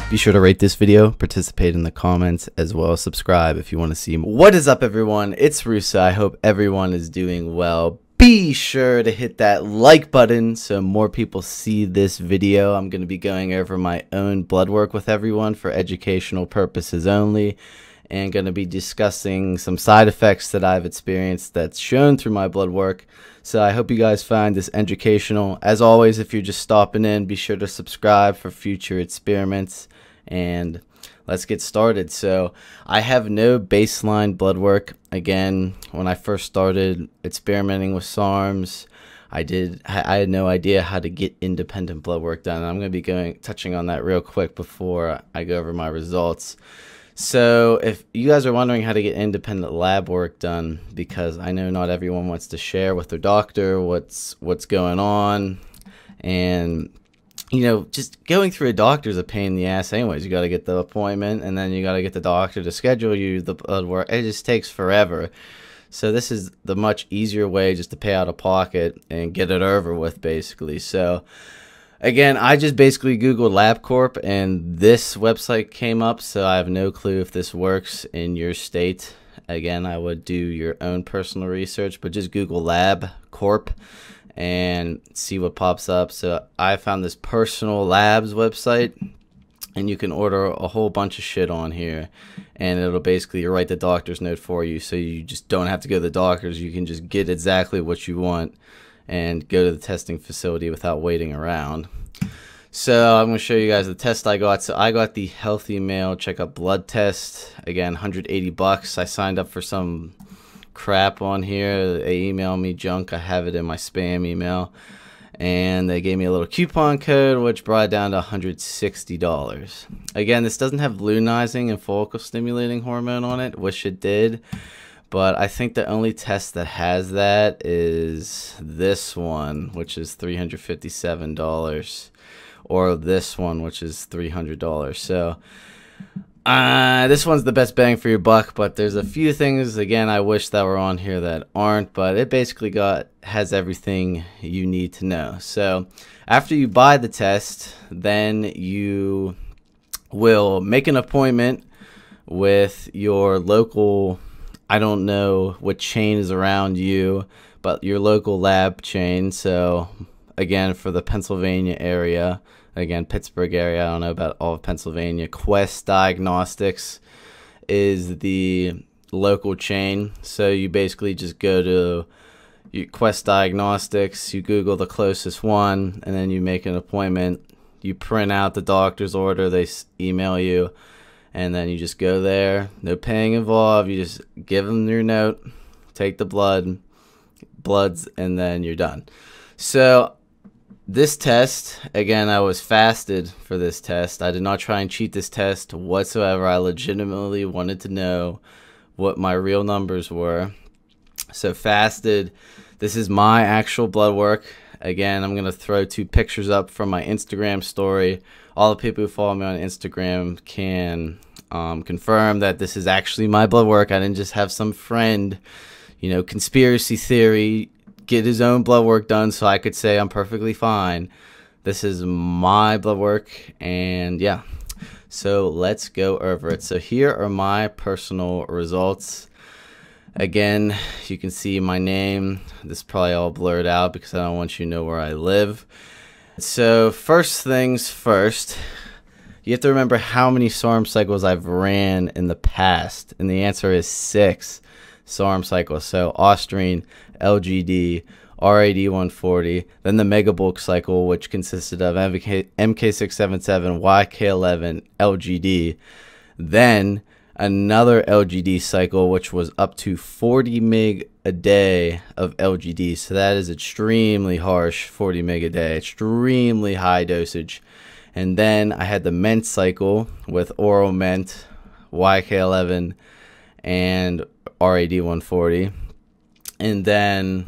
Be sure to rate this video, participate in the comments, as well as subscribe if you want to see more. What is up, everyone? It's Rusa. I hope everyone is doing well. Be sure to hit that like button so more people see this video. I'm going to be going over my own blood work with everyone for educational purposes only, and going to be discussing some side effects that I've experienced that's shown through my blood work. So I hope you guys find this educational. As always, if you're just stopping in, be sure to subscribe for future experiments, and let's get started. So I have no baseline blood work. Again, when I first started experimenting with SARMS, I had no idea how to get independent blood work done. I'm going to be touching on that real quick before I go over my results. So if you guys are wondering how to get independent lab work done, because I know not everyone wants to share with their doctor what's going on, and you know, just going through a doctor is a pain in the ass anyways. You got to get the appointment, and then you got to get the doctor to schedule you the blood work. It just takes forever. So this is the much easier way, just to pay out of pocket and get it over with, basically. So again, I just basically Googled LabCorp, and this website came up, so I have no clue if this works in your state. Again, I would do your own personal research, but just Google LabCorp and see what pops up. So I found this Personal Labs website, and you can order a whole bunch of shit on here, and it'll basically write the doctor's note for you, so you just don't have to go to the doctors. You can just get exactly what you want and go to the testing facility without waiting around. So I'm going to show you guys the test I got. So I got the Healthy Male Checkup Blood Test. Again, 180 bucks. I signed up for some crap on here. They emailed me junk. I have it in my spam email, and they gave me a little coupon code, which brought it down to $160. Again, this doesn't have luteinizing and follicle stimulating hormone on it. Wish it did, but I think the only test that has that is this one, which is $357, or this one, which is $300. So this one's the best bang for your buck, but there's a few things, again, I wish that were on here that aren't, but it basically has everything you need to know. So after you buy the test, then you will make an appointment with your local, I don't know what chain is around you, but your local lab chain. So again, for the Pennsylvania area, again, Pittsburgh area, I don't know about all of Pennsylvania, Quest Diagnostics is the local chain. So you basically just go to Quest Diagnostics, you Google the closest one, and then you make an appointment. You print out the doctor's order, they email you, and then you just go there. No paying involved. You just give them your note, take the bloods, and then you're done. So this test, again, I was fasted for this test. I did not try and cheat this test whatsoever. I legitimately wanted to know what my real numbers were. So fasted. This is my actual blood work. Again, I'm going to throw 2 pictures up from my Instagram story. All the people who follow me on Instagram can confirm that this is actually my blood work. I didn't just have some friend, you know, conspiracy theory get his own blood work done so I could say I'm perfectly fine. This is my blood work, and yeah, so let's go over it. So here are my personal results. Again, you can see my name. This is probably all blurred out because I don't want you to know where I live. So first things first, you have to remember how many SARMS cycles I've ran in the past, and the answer is 6 SARMS cycles. So Ostrine, LGD, RAD140, then the Megabulk cycle, which consisted of MK677, YK11, LGD, then another LGD cycle, which was up to 40 mg a day of LGD. So that is extremely harsh, 40 mg a day, extremely high dosage. And then I had the Ment cycle with oral Ment, YK11, and RAD140. And then,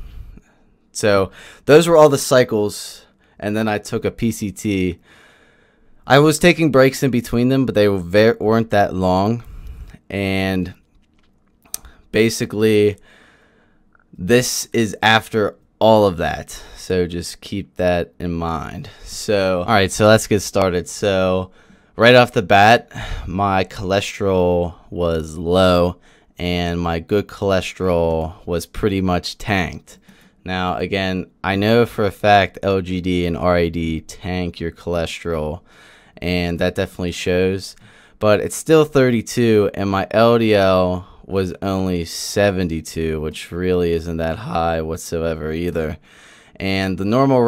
so those were all the cycles, and then I took a PCT. I was taking breaks in between them, but they weren't that long, and basically this is after all of that, so just keep that in mind. So all right, so let's get started. So right off the bat, my cholesterol was low and my good cholesterol was pretty much tanked. Now, again, I know for a fact LGD and RAD tank your cholesterol, and that definitely shows, but it's still 32, and my LDL was only 72, which really isn't that high whatsoever either. And the normal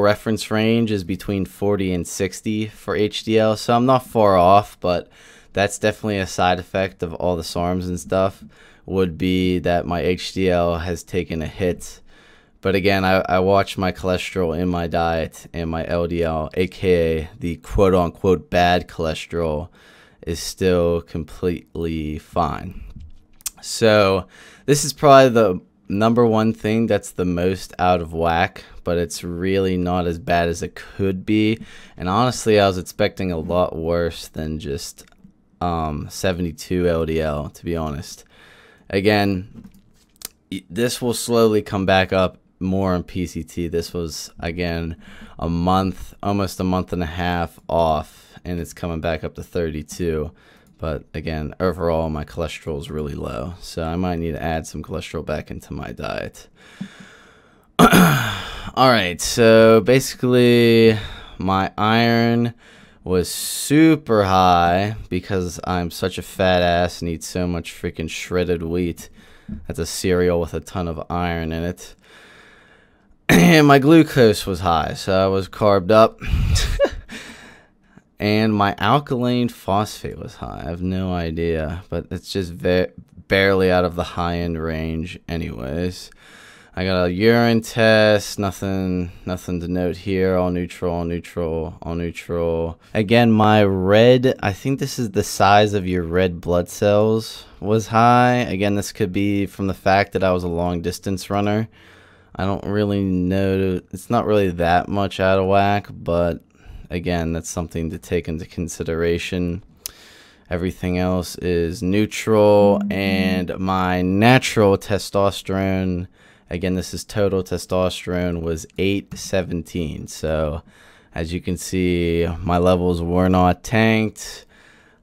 reference range is between 40 and 60 for HDL, so I'm not far off, but that's definitely a side effect of all the SARMs and stuff, would be that my HDL has taken a hit. But again, I watch my cholesterol in my diet, and my LDL, aka the quote-unquote bad cholesterol, is still completely fine. So this is probably the number one thing that's the most out of whack, but it's really not as bad as it could be. And honestly, I was expecting a lot worse than just 72 LDL, to be honest. Again, this will slowly come back up more on PCT. This was, again, a month, almost a month and a half off, and it's coming back up to 32. But again, overall, my cholesterol is really low, so I might need to add some cholesterol back into my diet. All right, so basically my iron was super high because I'm such a fat ass and eat so much freaking shredded wheat. That's a cereal with a ton of iron in it. And my glucose was high, so I was carved up. And my alkaline phosphate was high. I have no idea, but it's just barely out of the high-end range anyways. I got a urine test, nothing to note here. All neutral, all neutral, all neutral. Again, my red, I think this is the size of your red blood cells, was high. Again, this could be from the fact that I was a long distance runner. I don't really know, it's not really that much out of whack, but again, that's something to take into consideration. Everything else is neutral, and my natural testosterone, again, this is total testosterone, was 817. So as you can see, my levels were not tanked.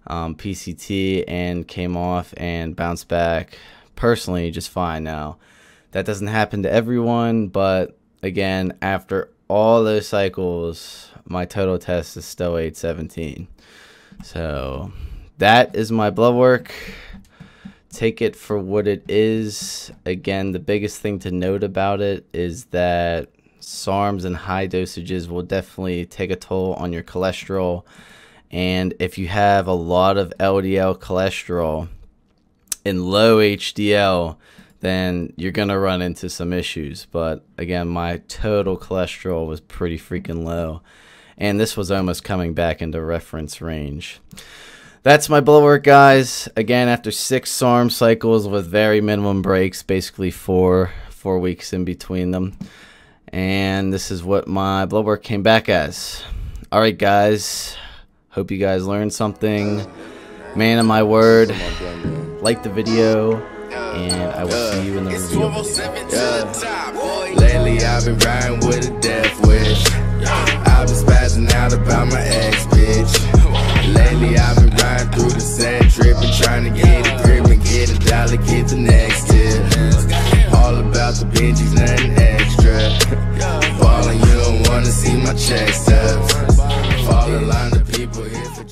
PCT and came off and bounced back personally just fine. Now, that doesn't happen to everyone, but again, after all those cycles, my total test is still 817. So that is my blood work. Take it for what it is. Again, the biggest thing to note about it is that SARMs and high dosages will definitely take a toll on your cholesterol. And if you have a lot of LDL cholesterol and low HDL, then you're going to run into some issues. But again, my total cholesterol was pretty freaking low, and this was almost coming back into reference range. That's my blood work, guys. Again, after 6 SARM cycles with very minimum breaks, basically four weeks in between them. And this is what my blood work came back as. All right, guys. Hope you guys learned something. Man of my word. Like the video, and I will see you in the review. Lately I've been riding with a death wish. I've been spazzing out about my ex bitch. Lately I've been riding through the sand, tripping, trying to get a grip and get a dollar, get the next tip. All about the Benjis, nothing extra. Ballin', you don't wanna see my check stubs. Fall in line, the people here for